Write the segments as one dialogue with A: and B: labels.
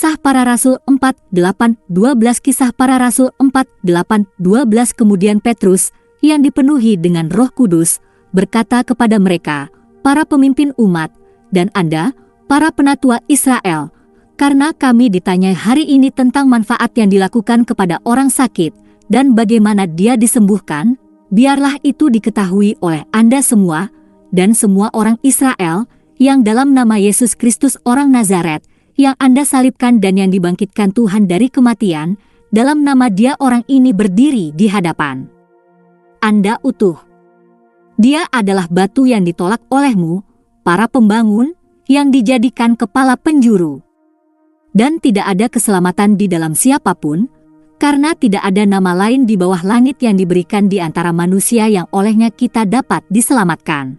A: Kisah Para Rasul 4:8-12. Kisah Para Rasul 4:8-12. Kemudian Petrus, yang dipenuhi dengan Roh Kudus, berkata kepada mereka, para pemimpin umat, dan Anda, para penatua Israel, karena kami ditanyai hari ini tentang manfaat yang dilakukan kepada orang sakit, dan bagaimana dia disembuhkan, biarlah itu diketahui oleh Anda semua, dan semua orang Israel, yang dalam nama Yesus Kristus orang Nazaret, yang Anda salibkan dan yang dibangkitkan Tuhan dari kematian, dalam nama Dia orang ini berdiri di hadapan Anda utuh. Dia adalah batu yang ditolak olehmu, para pembangun, yang dijadikan kepala penjuru. Dan tidak ada keselamatan di dalam siapapun, karena tidak ada nama lain di bawah langit yang diberikan di antara manusia yang olehnya kita dapat diselamatkan.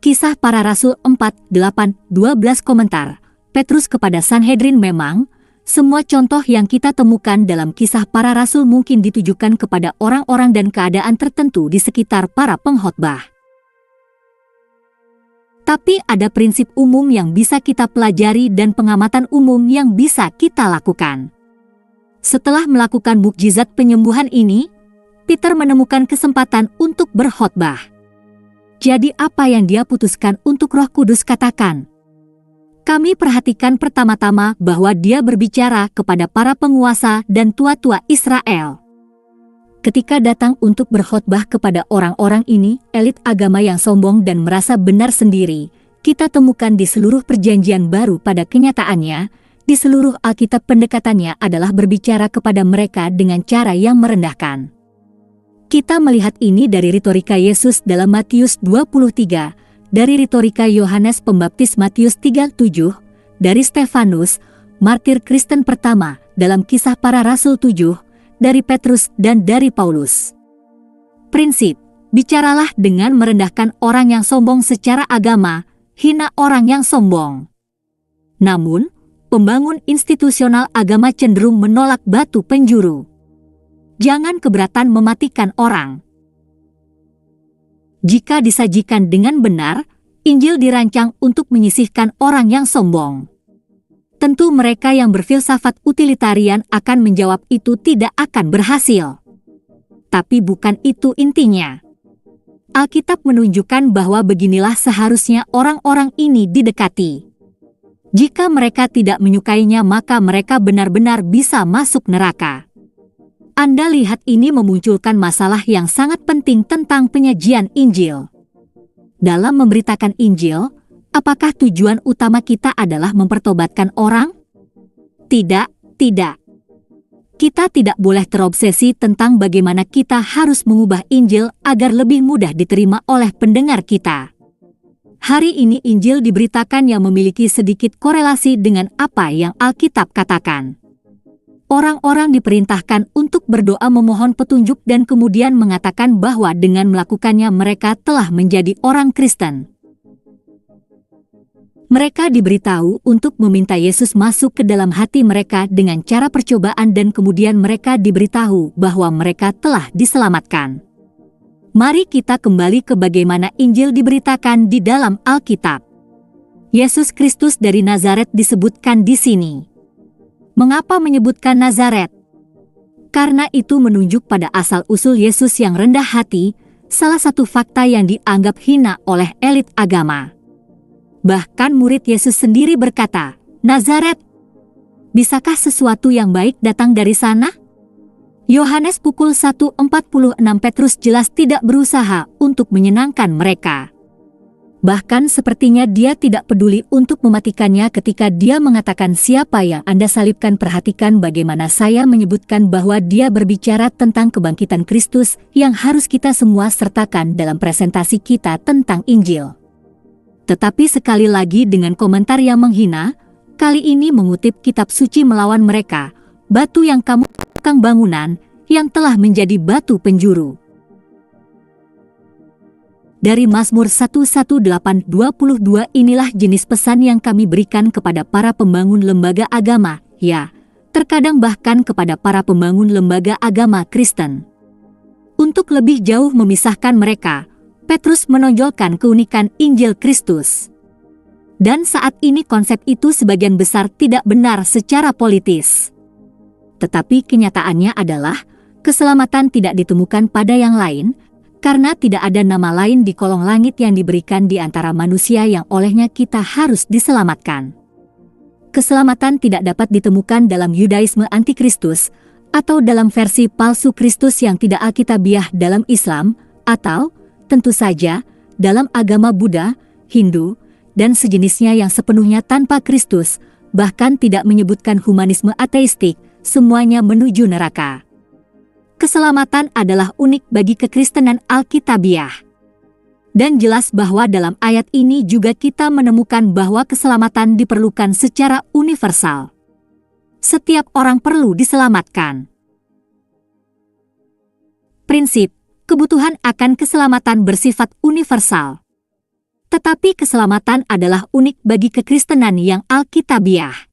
A: Kisah Para Rasul 4:8-12. Komentar Petrus kepada Sanhedrin. Memang, semua contoh yang kita temukan dalam Kisah Para Rasul mungkin ditujukan kepada orang-orang dan keadaan tertentu di sekitar para pengkhotbah. Tapi ada prinsip umum yang bisa kita pelajari dan pengamatan umum yang bisa kita lakukan. Setelah melakukan mukjizat penyembuhan ini, Peter menemukan kesempatan untuk berkhotbah. Jadi apa yang dia putuskan untuk Roh Kudus katakan? Kami perhatikan pertama-tama bahwa dia berbicara kepada para penguasa dan tua-tua Israel. Ketika datang untuk berkhotbah kepada orang-orang ini, elit agama yang sombong dan merasa benar sendiri, kita temukan di seluruh perjanjian baru. Pada kenyataannya, di seluruh Alkitab pendekatannya adalah berbicara kepada mereka dengan cara yang merendahkan. Kita melihat ini dari retorika Yesus dalam Matius 23, dari retorika Yohanes Pembaptis Matius 3:7, dari Stefanus, martir Kristen pertama dalam Kisah Para Rasul 7, dari Petrus dan dari Paulus. Prinsip, bicaralah dengan merendahkan orang yang sombong secara agama, hina orang yang sombong. Namun, pembangun institusional agama cenderung menolak batu penjuru. Jangan keberatan mematikan orang. Jika disajikan dengan benar, Injil dirancang untuk menyisihkan orang yang sombong. Tentu mereka yang berfilsafat utilitarian akan menjawab itu tidak akan berhasil. Tapi bukan itu intinya. Alkitab menunjukkan bahwa beginilah seharusnya orang-orang ini didekati. Jika mereka tidak menyukainya, maka mereka benar-benar bisa masuk neraka. Anda lihat ini memunculkan masalah yang sangat penting tentang penyajian Injil. Dalam memberitakan Injil, apakah tujuan utama kita adalah mempertobatkan orang? Tidak, tidak. Kita tidak boleh terobsesi tentang bagaimana kita harus mengubah Injil agar lebih mudah diterima oleh pendengar kita. Hari ini Injil diberitakan yang memiliki sedikit korelasi dengan apa yang Alkitab katakan. Orang-orang diperintahkan untuk berdoa memohon petunjuk dan kemudian mengatakan bahwa dengan melakukannya mereka telah menjadi orang Kristen. Mereka diberitahu untuk meminta Yesus masuk ke dalam hati mereka dengan cara percobaan dan kemudian mereka diberitahu bahwa mereka telah diselamatkan. Mari kita kembali ke bagaimana Injil diberitakan di dalam Alkitab. Yesus Kristus dari Nazaret disebutkan di sini. Mengapa menyebutkan Nazaret? Karena itu menunjuk pada asal-usul Yesus yang rendah hati, salah satu fakta yang dianggap hina oleh elit agama. Bahkan murid Yesus sendiri berkata, Nazaret, bisakah sesuatu yang baik datang dari sana? Yohanes pukul 1:46. Petrus jelas tidak berusaha untuk menyenangkan mereka. Bahkan sepertinya dia tidak peduli untuk mematikannya ketika dia mengatakan siapa yang Anda salibkan. Perhatikan bagaimana saya menyebutkan bahwa dia berbicara tentang kebangkitan Kristus yang harus kita semua sertakan dalam presentasi kita tentang Injil. Tetapi sekali lagi dengan komentar yang menghina, kali ini mengutip kitab suci melawan mereka, batu yang kamu tukang bangunan, yang telah menjadi batu penjuru. Dari Mazmur 118:22, inilah jenis pesan yang kami berikan kepada para pembangun lembaga agama, ya, terkadang bahkan kepada para pembangun lembaga agama Kristen. Untuk lebih jauh memisahkan mereka, Petrus menonjolkan keunikan Injil Kristus. Dan saat ini konsep itu sebagian besar tidak benar secara politis. Tetapi kenyataannya adalah, keselamatan tidak ditemukan pada yang lain, karena tidak ada nama lain di kolong langit yang diberikan di antara manusia yang olehnya kita harus diselamatkan. Keselamatan tidak dapat ditemukan dalam Yudaisme antikristus, atau dalam versi palsu Kristus yang tidak alkitabiah dalam Islam, atau, tentu saja, dalam agama Buddha, Hindu, dan sejenisnya yang sepenuhnya tanpa Kristus, bahkan tidak menyebutkan humanisme ateistik, semuanya menuju neraka. Keselamatan adalah unik bagi kekristenan Alkitabiah. Dan jelas bahwa dalam ayat ini juga kita menemukan bahwa keselamatan diperlukan secara universal. Setiap orang perlu diselamatkan. Prinsip, kebutuhan akan keselamatan bersifat universal. Tetapi keselamatan adalah unik bagi kekristenan yang Alkitabiah.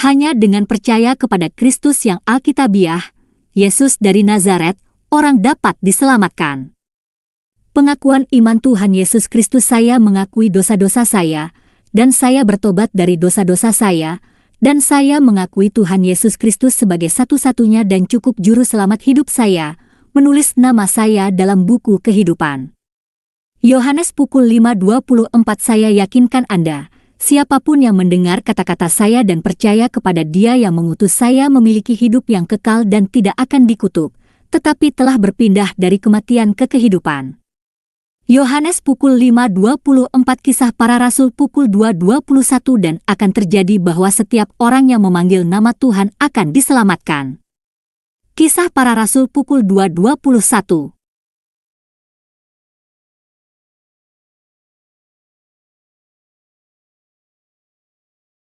A: Hanya dengan percaya kepada Kristus yang Alkitabiah, Yesus dari Nazaret, orang dapat diselamatkan. Pengakuan iman Tuhan Yesus Kristus, saya mengakui dosa-dosa saya, dan saya bertobat dari dosa-dosa saya, dan saya mengakui Tuhan Yesus Kristus sebagai satu-satunya dan cukup juru selamat hidup saya, menulis nama saya dalam buku kehidupan. Yohanes pukul 5:24. Saya yakinkan Anda, siapapun yang mendengar kata-kata saya dan percaya kepada Dia yang mengutus saya memiliki hidup yang kekal dan tidak akan dikutuk, tetapi telah berpindah dari kematian ke kehidupan. Yohanes pukul 5:24. Kisah Para Rasul pukul 2:21. Dan akan terjadi bahwa setiap orang yang memanggil nama Tuhan akan diselamatkan. Kisah Para Rasul pukul 2:21.